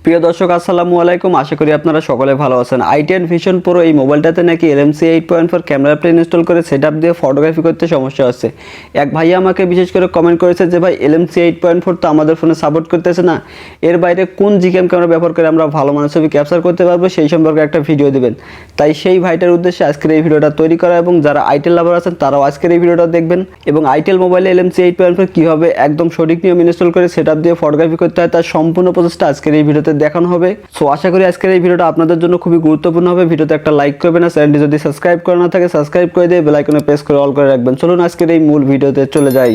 প্রিয় দর্শক আসসালামু আলাইকুম, আশা করি আপনারা সকলে ভালো আছেন। i10 ভিশন প্রো এই মোবাইলটাতে নাকি LMC 8.4 ক্যামেরা অ্যাপটা ইনস্টল করে সেটআপ দিয়ে ফটোগ্রাফি করতে সমস্যা হচ্ছে। এক ভাই আমাকে বিশেষ করে কমেন্ট করেছে যে ভাই LMC 8.4 তো আমাদের ফোনে সাপোর্ট করতেছে না, এর বাইরে কোন জিক্যাম ক্যামেরা ব্যবহার করে আমরা ভালো মানের ছবি ক্যাপচার করতে পারবো সেই সম্পর্কে একটা ভিডিও দিবেন। তাই সেই ভাইটার উদ্দেশ্যে আজকের এই ভিডিওটা তৈরি করা, এবং যারা আইটেল লাভার আছেন তারাও আজকের এই ভিডিওটা দেখবেন। এবং আইটেল মোবাইলে LMC 8.4 কীভাবে একদম সঠিক নিয়ম ইনস্টল করে সেটআপ দিয়ে ফটোগ্রাফি করতে হয় তার সম্পূর্ণ প্রসেসটা আজকের এই ভিডিওতে দেখানো হবে। সো আশা করি আজকের এই ভিডিওটা আপনাদের জন্য খুবই গুরুত্বপূর্ণ হবে। ভিডিওতে একটা লাইক করবেন, আর চ্যানেলটি যদি সাবস্ক্রাইব করা না থাকে সাবস্ক্রাইব করে দিয়ে বেল আইকনে প্রেস করে অল করে রাখবেন। চলুন আজকের এই মূল ভিডিওতে চলে যাই।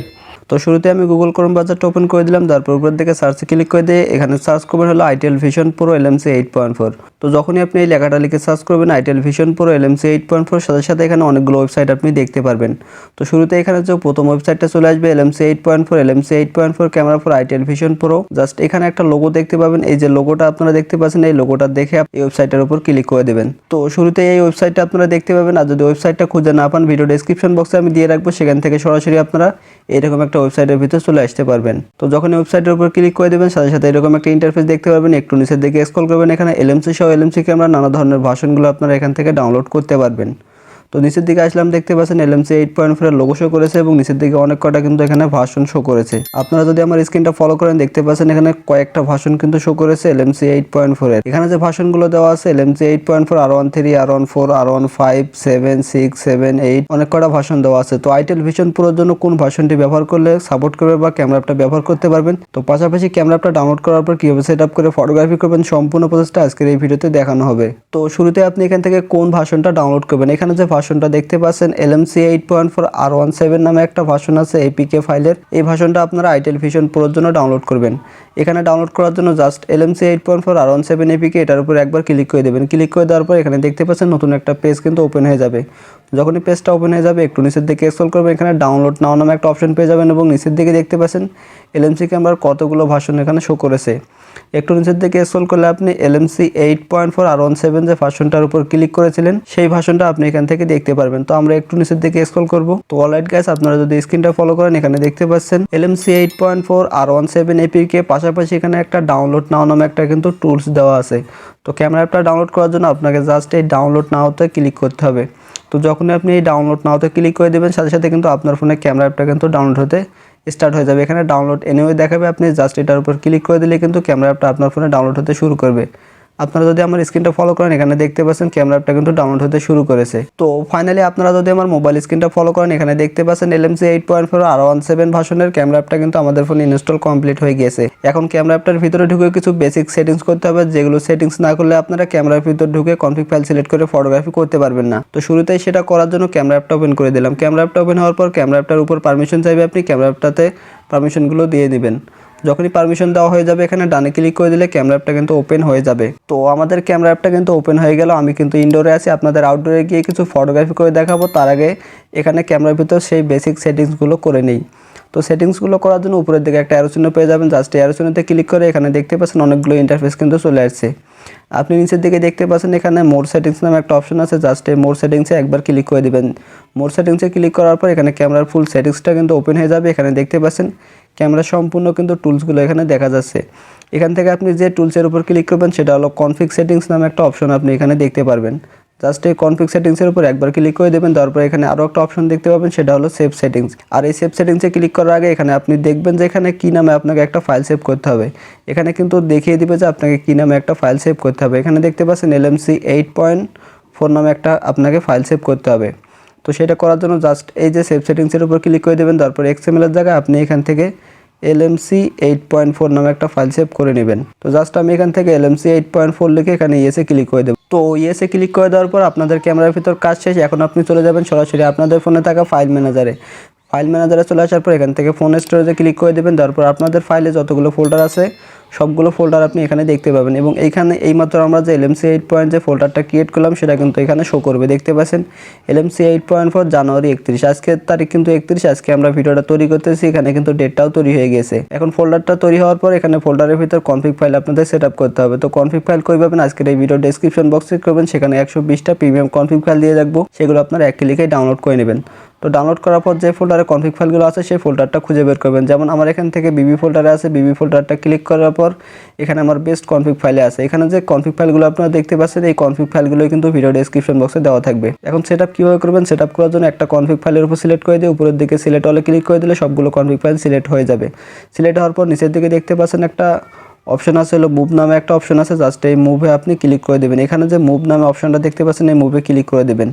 তো শুরুতে আমি গুগল ক্রোম ব্রাউজারটা ওপেন করে দিলাম, তারপর উপর দিকে সার্চে ক্লিক করে দিয়ে এখানে সার্চ করবেন হলো আইটেল ভিশন প্রো LMC 8.4। তো যখনই আপনি এই লেখাটা লিখে সার্চ করবেন আইটেল ভিশন প্রো LMC 8.4, সাথে সাথে এখানে অনেকগুলো ওয়েবসাইট আপনি দেখতে পারবেন। তো শুরুতে এখানে যে প্রথম ওয়েবসাইটটা চলে আসবে LMC 8.4 LMC 8.4 camera for itel vision pro. Just এখানে একটা লোগো দেখতে পাবেন, এই যে লোগোটা আপনারা দেখতে পাচ্ছেন, এই লোগোটা দেখে এই ওয়েবসাইটের উপর ক্লিক করে দেবেন। তো শুরুতে এই ওয়েবসাইটটা আপনারা দেখতে পাবেন, আর যদি ওয়েবসাইটটা খুঁজে না পান ভিডিও ডেসক্রিপশন বক্সে আমি দিয়ে রাখবো, সেখান থেকে সরাসরি আপনারা এরকম একটা ওয়েবসাইটের ভিতরে চলে আসতে পারবেন। তো যখন ওয়েবসাইটের উপর ক্লিক করে দেবেন সাথে সাথে এরকম একটা ইন্টারফেস দেখতে পারবেন। একটু নিচের দিকে স্ক্রল করবেন, এখানে LMC সহ LMC ক্যামেরা নানা ধরনের ভার্সনগুলো আপনারা এখান থেকে ডাউনলোড করতে পারবেন। তো নিচের দিকে আসলাম, দেখতে পাচ্ছেন LMC 8.4 এর লোগো শো করেছে এবং নিচের দিকে অনেক কটা কিন্তু এখানে ভার্সন শো করেছে। আপনারা যদি আমার স্ক্রিনটা ফলো করেন দেখতে পাচ্ছেন এখানে কয়েকটা ভার্সন কিন্তু শো করেছে LMC 8.4 এর। এখানে যে ভার্সনগুলো দেওয়া আছে LMC 8.4 R13 R14 R15 7 6 7 8 অনেক কটা ভার্সন দেওয়া আছে। তো আইটেল ভিশন প্রোর জন্য কোন ভার্সনটি ব্যবহার করলে সাপোর্ট করবে বা ক্যামেরা অ্যাপটা ব্যবহার করতে পারবেন, তো পাশাপাশি ক্যামেরা অ্যাপটা ডাউনলোড করার পর কিভাবে সেটআপ করে ফটোগ্রাফি করবেন সম্পূর্ণ প্রসেসটা আজকের এই ভিডিওতে দেখানো হবে। তো শুরুতে আপনি এখান থেকে কোন ভার্সনটা ডাউনলোড করবেন, এখানে যে ভার্সনটা দেখতে পাচ্ছেন LMC 8.4 R17 নামে একটা ভার্সন আছে APK ফাইলের। এই ভার্সনটা আপনারা আইটেল ভিশন প্রোর জন্য ডাউনলোড করবেন। এখানে ডাউনলোড করার জন্য জাস্ট LMC 8.4 R17 APK এটার উপর একবার ক্লিক করে দেবেন। ক্লিক করে দেওয়ার পর এখানে দেখতে পাচ্ছেন নতুন একটা পেজ কিন্তু ওপেন হয়ে যাবে। যখনই পেজটা ওপেন হয়ে যাবে একটু নিচের দিকে স্ক্রল করবেন, এখানে ডাউনলোড নাও নামে একটা অপশন পেয়ে যাবেন এবং নিচের দিকে দেখতে পাচ্ছেন LMC ক্যামেরার কতগুলো ভার্সন এখানে শো করেছে। একটু নিচের দিকে স্ক্রল করলে আপনি LMC 8.4 R17 যে ভার্সনটার উপর ক্লিক করেছিলেন সেই ভার্সনটা আপনি এখান থেকে দেখতে পারবেন। তো আমরা একটু নিচের দিকে স্ক্রল করব। তো অলরাইট গাইস, আপনারা যদি স্ক্রিনটা ফলো করেন এখানে দেখতে পাচ্ছেন LMC 8.4 R17 APK পাশাপাশি এখানে একটা ডাউনলোড নাও নামে একটা কিন্তু টুলস দেওয়া আছে। তো ক্যামেরা অ্যাপটা ডাউনলোড করার জন্য আপনাকে জাস্ট এই ডাউনলোড নাওতে ক্লিক করতে হবে। তো যখনই আপনি এই ডাউনলোড নাওতে ক্লিক করে দেবেন সাথে সাথে কিন্তু আপনার ফোনে ক্যামেরা অ্যাপটা কিন্তু ডাউনলোড হতে স্টার্ট হয়ে যাবে। এখানে ডাউনলোড এনিওয়ে দেখাবে, আপনি জাস্ট এটার উপর ক্লিক করে দিলে কিন্তু ক্যামেরা অ্যাপটা আপনার ফোনে ডাউনলোড হতে শুরু করবে। আপনারা যদি আমার স্ক্রিনটা ফলো করেন এখানে দেখতে পাচ্ছেন ক্যামেরা অ্যাপটা কিন্তু ডাউনলোড হতে শুরু করেছে। তো ফাইনালি আপনারা যদি আমার মোবাইল স্ক্রিনটা ফলো করেন এখানে দেখতে পাচ্ছেন LMC 8.4 R17 ভার্সনের ক্যামেরা অ্যাপটা কিন্তু আমাদের ফোনে ইনস্টল কমপ্লিট হয়ে গেছে। এখন ক্যামেরা অ্যাপটার ভিতরে ঢুকে কিছু বেসিক সেটিংস করতে হবে, যেগুলো সেটিংস না করলে আপনারা ক্যামেরার ভিতর ঢুকে কনফিগ ফাইল সিলেক্ট করে ফটোগ্রাফি করতে পারবেন না। তো শুরুতেই সেটা করার জন্য ক্যামেরা অ্যাপটা ওপেন করে দিলাম। ক্যামেরা অ্যাপটা ওপেন হওয়ার পর ক্যামেরা অ্যাপটার উপর পারমিশন চাইবে, আপনি ক্যামেরা অ্যাপটাতে পারমিশনগুলো দিয়ে দিবেন। যখনই পারমিশন দেওয়া হয়ে যাবে এখানে ডানে ক্লিক করে দিলে ক্যামেরা অ্যাপটা কিন্তু ওপেন হয়ে যাবে। তো আমাদের ক্যামেরা অ্যাপটা কিন্তু ওপেন হয়ে গেল। আমি কিন্তু ইনডোরে আছি, আপনাদের আউটডোরে গিয়ে কিছু ফটোগ্রাফি করে দেখাবো। তার আগে এখানে ক্যামেরার ভিতর সেই বেসিক সেটিংসগুলো করে নেই। তো সেটিংসগুলো করার জন্য উপরের দিকে একটা অ্যারো চিহ্ন পেয়ে যাবেন, জাস্ট অ্যারো চিহ্নতে ক্লিক করে এখানে দেখতে পাচ্ছেন অনেকগুলো ইন্টারফেস কিন্তু চলে আসছে। আপনি নিচের দিকে দেখতে পাচ্ছেন এখানে মোর সেটিংস নামে একটা অপশন আছে, জাস্ট এই মোর সেটিংসে একবার ক্লিক করে দিবেন। মোর সেটিংসে ক্লিক করার পর এখানে ক্যামেরার ফুল সেটিংসটা কিন্তু ওপেন হয়ে যাবে। এখানে দেখতে পাচ্ছেন ক্যামেরা সম্পূর্ণ কিন্তু টুলসগুলো এখানে দেখা যাচ্ছে। এখান থেকে আপনি যে টুলসের উপর ক্লিক করবেন সেটা হলো কনফিগ সেটিংস নামে একটা অপশন আপনি এখানে দেখতে পারবেন। জাস্ট এই কনফিগ সেটিংসের উপর একবার ক্লিক করে দেবেন, তারপর এখানে আরও একটা অপশন দেখতে পাবেন সেটা হলো সেভ সেটিংস। আর এই সেভ সেটিংসে ক্লিক করার আগে এখানে আপনি দেখবেন যে এখানে কী নামে আপনাকে একটা ফাইল সেভ করতে হবে। এখানে কিন্তু দেখিয়ে দিবে যে আপনাকে কী নামে একটা ফাইল সেভ করতে হবে। এখানে দেখতে পাচ্ছেন LMC 8.4 নামে একটা আপনাকে ফাইল সেভ করতে হবে। তো সেটা করার জন্য জাস্ট এই যে সেভ সেটিংসের উপর ক্লিক করে দেবেন, তারপর XML এর জায়গায় আপনি এখান থেকে LMC 8.4 নামে একটা ফাইল সেভ করে নেবেন। তো জাস্ট আমি এখান থেকে LMC 8.4 লিখে এখানে ইয়েসে ক্লিক করে দেব। তো ইয়েসে ক্লিক করে দেওয়ার পর আপনাদের ক্যামেরার ভিতর কাজ শেষ। এখন আপনি চলে যাবেন সরাসরি আপনাদের ফোনে থাকা ফাইল ম্যানেজারে। ফাইল ম্যানেজারে চলে আসার পর এখান থেকে ফোন স্টোরেজে ক্লিক করে দেবেন, তারপর আপনাদের ফাইলে যতগুলো ফোল্ডার আছে সবগুলো ফোল্ডার আপনি এখানে দেখতে পাবেন। এবং এইখানে এইমাত্র আমরা যে LMC 8 যে ফোল্ডারটা ক্রিয়েট করলাম সেটা কিন্তু এখানে শো করবে। দেখতে পাচ্ছেন LMC 8.4 জানুয়ারি 31, আজকের তারিখ কিন্তু 31। আজকে আমরা ভিডিওটা তৈরি করতেছি, এখানে কিন্তু ডেটটাও তৈরি হয়ে গেছে। এখন ফোল্ডারটা তৈরি হওয়ার পর এখানে ফোল্ডারের ভিতর কনফিগ ফাইল আপনাদের সেট আপ করতে হবে। তো কনফিগ ফাইল কই পাবেন আজকের এই ভিডিও ডেসক্রিপশন বক্সে করবেন, সেখানে 120টা প্রিমিয়াম কনফিগ ফাইল দিয়ে রাখবো, সেগুলো আপনারা এক ক্লিকেই ডাউনলোড করে নেবেন। তো ডাউনলোড করার পর যে ফোল্ডারে কনফিগ ফাইলগুলো আছে সেই ফোল্ডারটা খুঁজে বের করবেন। যেমন আমার এখান থেকে বিবি ফোল্ডারে আছে, বিবি ফোল্ডারটা ক্লিক করার পর এখানে আমার বেস্ট কনফিগ ফাইলে আছে। এখানে যে কনফিগ ফাইলগুলো আপনারা দেখতে পাচ্ছেন এই কনফিগ ফাইলগুলোই কিন্তু ভিডিও ডেসক্রিপশন বক্সে দেওয়া থাকবে। এখন সেটআপ কিভাবে করবেন, সেটআপ করার জন্য একটা কনফিগ ফাইলের উপর সিলেক্ট করে দিয়ে উপরের দিকে সিলেক্ট অলে ক্লিক করে দিলে সবগুলো কনফিগ ফাইল সিলেক্ট হয়ে যাবে। সিলেক্ট হওয়ার পর নিচের দিকে দেখতে পাচ্ছেন একটা অপশন আছে, হলো মুভ নামে একটা অপশন আছে। জাস্ট এই মুভে আপনি ক্লিক করে দেবেন। এখানে যে মুভ নামে অপশনটা দেখতে পাচ্ছেন এই মুভে ক্লিক করে দেবেন।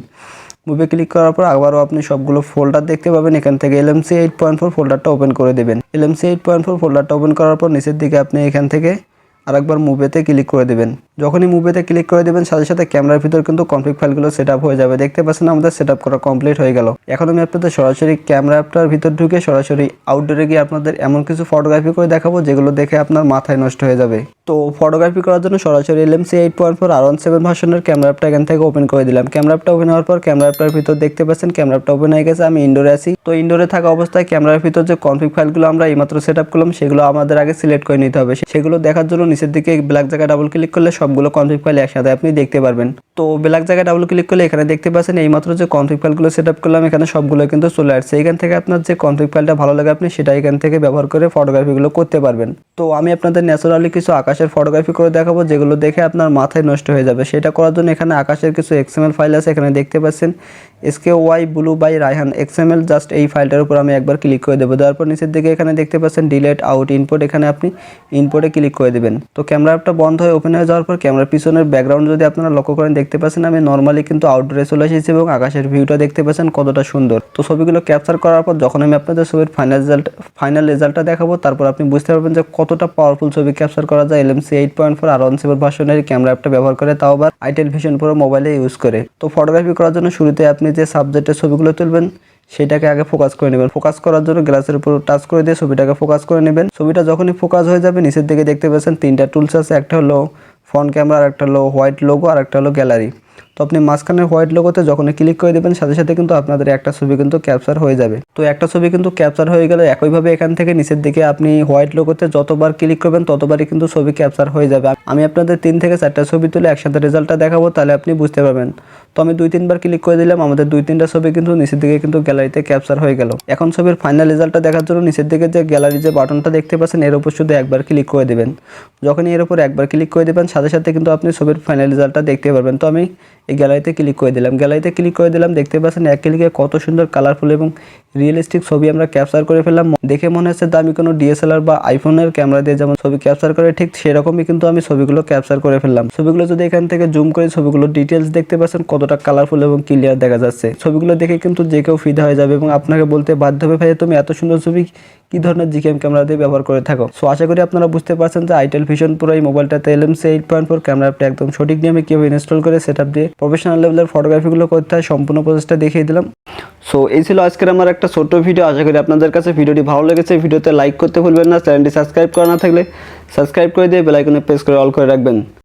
মুভে ক্লিক করার পর আবারও আপনি সবগুলো ফোল্ডার দেখতে পাবেন। এখান থেকে LMC 8.4 ফোল্ডারটা ওপেন করে দেবেন। LMC 8.4 ফোল্ডারটা ওপেন করার পর নিচের দিকে আপনি এখান থেকে আরেকবার মুভেতে ক্লিক করে দেবেন। যখনই মুভেতে ক্লিক করে দেবেন সাথে সাথে ক্যামেরার ভিতর কিন্তু কনফিগ ফাইলগুলো সেটআপ হয়ে যাবে। দেখতে পাচ্ছেন আমাদের সেটআপ করা কমপ্লিট হয়ে গেল। এখন আমি আপনাদের সরাসরি ক্যামেরা অ্যাপটার ভিতর ঢুকে সরাসরি আউটডোরে গিয়ে আপনাদের এমন কিছু ফটোগ্রাফি করে দেখাবো যেগুলো দেখে আপনার মাথায় নষ্ট হয়ে যাবে। তো ফটোগ্রাফি করার জন্য সরাসরি LMC 8.4 R17 ভার্সনের ক্যামেরা অ্যাপটা এখান থেকে ওপেন করে দিলাম। ক্যামেরা অ্যাপটা ওপেন হওয়ার পর ক্যামেরা অ্যাপটার ভিতর দেখতে পাচ্ছেন ক্যামেরা অ্যাপটা ওপেন হয়ে গেছে। আমি ইনডোরে আছি। তো ইনডোরে থাকা অবস্থায় ক্যামেরার ভিতর যে কনফিগ ফাইলগুলো আমরা এইমাত্র সেটআপ করলাম সেগুলো আমাদের আগে সিলেক্ট করে নিতে হবে। সেগুলো দেখার জন্য নিচের দিকে ব্ল্যাক জায়গায় ডাবল ক্লিক করলে সবগুলো কনফিগ ফাইল একসাথে আপনি দেখতে পারবেন। তো ব্ল্যাক জায়গায় ডাবল ক্লিক করলে এখানে দেখতে পাচ্ছেন এইমাত্র যে কনফিগ ফাইলগুলো সেটআপ করলাম এখানে সবগুলো কিন্তু চলে আসছে। এখান থেকে আপনার যে কনফিগ ফাইলটা ভালো লাগে আপনি সেটা এখান থেকে ব্যবহার করে ফটোগ্রাফিগুলো করতে পারবেন। তো আমি আপনাদের ন্যাচারালি কিছু আকাশের ফটোগ্রাফি করে দেখাবো যেগুলো দেখে আপনার মাথায় নষ্ট হয়ে যাবে। সেটা করার জন্য এখানে আকাশের কিছু XML ফাইল আছে। এখানে দেখতে পাচ্ছেন SKY blue by Raihan XML। Just এই ফাইলটার উপর আমি একবার ক্লিক করে দেবো। দেওয়ার পর নিচের দিকে এখানে দেখতে পাচ্ছেন ডিলেট আউট ইনপুট, এখানে আপনি ইনপুটে ক্লিক করে দেবেন। তো ক্যামেরা অ্যাপটা বন্ধ হয়ে ওপেন হয়ে যাওয়ার পর ক্যামেরার পিছনের ব্যাকগ্রাউন্ড যদি আপনারা লক্ষ্য করেন দেখতে পাচ্ছেন আমি নর্মালি কিন্তু আউটডোরে চলে এসেছি এবং আকাশের ভিউটা দেখতে পাচ্ছেন কতটা সুন্দর। তো ছবিগুলো ক্যাপচার করার পর যখন আমি আপনাদের ছবির ফাইনাল রেজাল্টটা দেখাবো তারপর আপনি বুঝতে পারবেন যে কতটা পাওয়ারফুল ছবি ক্যাপচার করা যায় LMC 8.4 R17 ভার্সনের ক্যামেরা অ্যাপটা ব্যবহার করে, তাও আবার আইটেল ভিশন প্রো মোবাইলে ইউজ করে। তো ফটোগ্রাফি করার জন্য শুরুতে আপনি যে সাবজেক্টের ছবিগুলো তুলবেন সেটাকে আগে ফোকাস করে নেবেন। ফোকাস করার জন্য গ্লাসের উপর টাচ করে দিয়ে ছবিটাকে ফোকাস করে নেবেন। ছবিটা যখনই ফোকাস হয়ে যাবে নিচের দিকে দেখতে পাচ্ছেন তিনটা টুলস আছে। একটা হলো ফ্রন্ট ক্যামেরা, আর একটা হলো হোয়াইট লোগো, আর একটা হলো গ্যালারি। তো আপনি মাঝখানের হোয়াইট লোগোতে যখনই ক্লিক করে দেবেন সাথে সাথে কিন্তু আপনাদের একটা ছবি কিন্তু ক্যাপচার হয়ে যাবে। তো একটা ছবি কিন্তু ক্যাপচার হয়ে গেলে একইভাবে এখান থেকে নিচের দিকে আপনি হোয়াইট লোগোতে যতবার ক্লিক করবেন ততবারই কিন্তু ছবি ক্যাপচার হয়ে যাবে। আমি আপনাদের 3 থেকে 4টা ছবি তুলে একসাথে রেজাল্টটা দেখাবো, তাহলে আপনি বুঝতে পারবেন। তো আমি 2-3 বার ক্লিক করে দিলাম, আমাদের 2-3টা ছবি কিন্তু নিচের দিকে কিন্তু গ্যালারিতে ক্যাপচার হয়ে গেল। এখন ছবির ফাইনাল রেজাল্টটা দেখার জন্য নিচের দিকে যে গ্যালারি যে বাটনটা দেখতে পাচ্ছেন এর উপর শুধু একবার ক্লিক করে দেবেন। যখনই এর উপর একবার ক্লিক করে দেবেন সাথে সাথে কিন্তু আপনি ছবির ফাইনাল রেজাল্টটা দেখতে পারবেন। তো আমি এই গ্যালারিতে ক্লিক করে দিলাম। গ্যালারিতে ক্লিক করে দিলাম, দেখতে পাচ্ছেন এক ক্লিকে কত সুন্দর কালারফুল এবং রিয়েলিস্টিক ছবি আমরা ক্যাপচার করে ফেললাম। দেখে মনে হচ্ছে আমি কোনো DSLR বা আইফোনের ক্যামেরা দিয়ে যেমন ছবি ক্যাপচার করে ঠিক সেরকমই কিন্তু আমি ছবিগুলো ক্যাপচার করে ফেললাম। ছবিগুলো যদি এখান থেকে জুম করে ছবিগুলো ডিটেলস দেখতে পাচ্ছেন কতটা কালারফুল এবং ক্লিয়ার দেখা যাচ্ছে। ছবিগুলো দেখে কিন্তু যে কেউ ফিদা হয়ে যাবে এবং আপনাকে বলতে বাধ্য হবে ভাই তুমি এত সুন্দর ছবি কি ধরনের জিকেএম ক্যামেরা দিয়ে ব্যবহার করে থাকো। সো আশা করি আপনারা বুঝতে পারছেন যে আইটেল ভিশন প্রো এই মোবাইলটাতে LMC 8.4 ক্যামেরা অ্যাপটা একদম সঠিক নিয়মে কীভাবে ইনস্টল করে সেটআপ দিয়ে প্রফেশনাল লেভেলের ফটোগ্রাফিগুলো করতে হয় সম্পূর্ণ প্রসেসটা দেখিয়ে দিলাম। সো এই ছিল আজকের আমার একটা ছোট্ট ভিডিও। আশা করি আপনাদের কাছে ভিডিওটি ভালো লেগেছে। ভিডিওতে লাইক করতে ভুলবেন না। চ্যানেলটি সাবস্ক্রাইব করা না থাকলে সাবস্ক্রাইব করে দিয়ে বেল আইকনে প্রেস করে অল করে রাখবেন।